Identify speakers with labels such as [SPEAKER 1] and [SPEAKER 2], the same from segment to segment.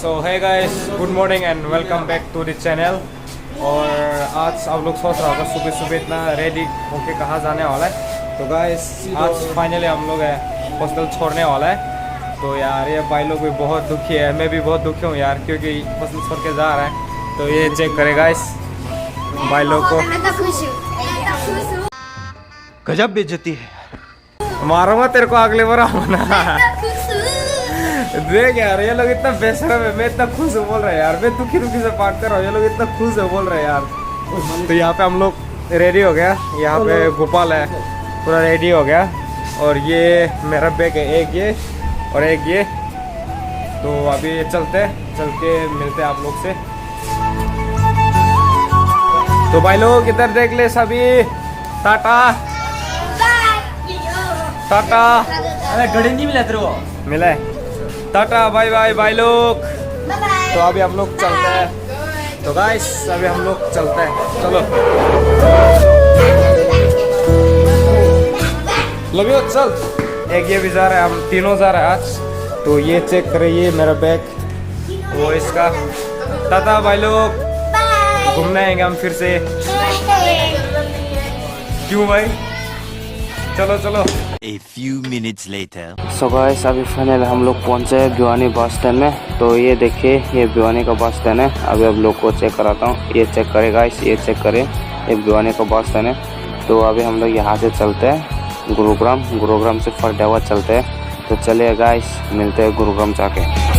[SPEAKER 1] So hi guys, good morning and welcome back to the channel. और आज आप लोग सोच रहे होगा सुबह सुबह इतना रेडी होके कहाँ जाने वाला है। तो गाइस आज फाइनली हम लोग हॉस्टल छोड़ने वाला है। तो यार ये भाई लोग भी बहुत दुखी है, मैं भी बहुत दुखी हूँ यार, क्योंकि हॉस्टल छोड़ के जा रहा है। तो ये चेक करे गाइस भाई लोग को, गजब बेइज्जती है। मारूंगा तेरे को अगले बार ना। देख यार ये लोग इतना बेशरम है, मैं इतना खुश हूँ बोल रहे यार, मैं दुखी दुखी से बात कर रहा हूँ, ये लोग इतना खुश है बोल रहे यार। तो यहाँ पे हम लोग रेडी हो गया, यहाँ पे गोपाल है पूरा रेडी हो गया, और ये मेरा बैग है, एक ये और एक ये। तो अभी चलते चल के मिलते हैं आप लोग से। तो भाई लोग इधर देख ले सभी, टाटा टाटा।
[SPEAKER 2] अरे घड़ी नहीं मिला तेरे को?
[SPEAKER 1] मिला है, टाटा बाय बाय भाई लोग। तो अभी हम लोग चलते हैं। तो गाइस अभी हम लोग चलते हैं, चलो लगे चल। एक ये भी जा रहा है, हम तीनों जा रहे हैं आज। तो ये चेक करिए मेरा बैग, वो इसका। टाटा भाई लोग, घूमने आएंगे हम फिर से। क्यों भाई, चलो चलो।
[SPEAKER 3] A few minutes later.
[SPEAKER 4] So guys अभी फाइनल हम लोग पहुंचे हैं भिवानी बस स्टैंड में। तो ये देखिए ये भिवानी का बस स्टैंड है। अभी आप लोग को चेक कराता हूँ, ये चेक करे गाइस, ये चेक करे, ये भिवानी का बस स्टैंड है। तो अभी हम लोग यहाँ से चलते हैं गुरुग्राम से फरीदाबाद चलते हैं। तो चलिए गाइस मिलते हैं गुरुग्राम जाके।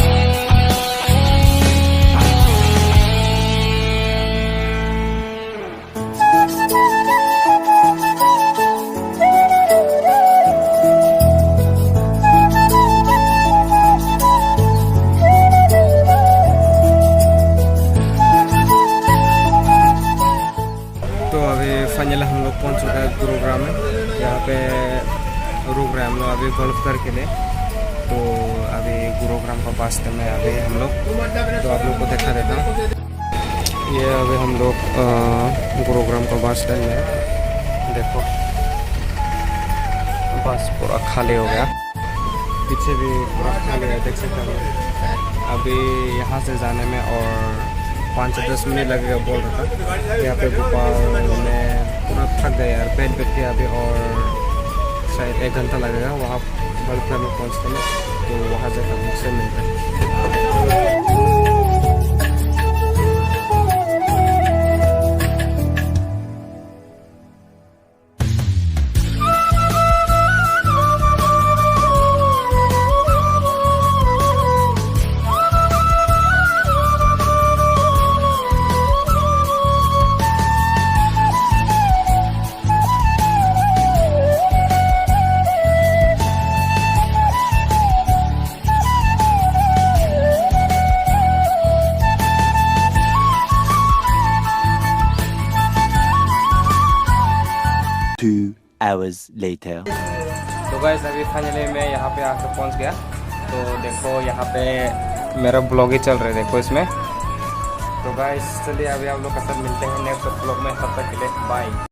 [SPEAKER 1] फाइनली हम लोग पहुंच चुका है गुरुग्राम में। यहाँ पे रुक रहे हैं हम लोग अभी गोल्फ कर के लिए। तो अभी गुरुग्राम का बस स्टैंड में अभी हम लोग, तो आप लोग को दिखा देता हूँ। ये अभी हम लोग गुरुग्राम का बस स्टैंड में, देखो बस पूरा खाली हो गया, पीछे भी पूरा खाली है, देख सकते हैं। अभी यहाँ से जाने में और 5 से 10 मिनट लगेगा बोल रहा था। यहाँ पे भोपाल में पूरा थक गया यार, बैठ के अभी, और शायद 1 घंटा लगेगा वहाँ बल्कपुर में पहुँचते में। तो वहाँ से हम लोग से मिलते हैं।
[SPEAKER 3] Hours later.
[SPEAKER 1] तो गाइस अभी फाइनली मैं यहाँ पे आकर पहुँच गया। तो देखो यहाँ पे मेरा ब्लॉग ही चल रहा है, देखो इसमें। तो गाइस चलिए अभी आप लोग के साथ मिलते हैं नेक्स्ट ब्लॉग में, तब तक के लिए बाय।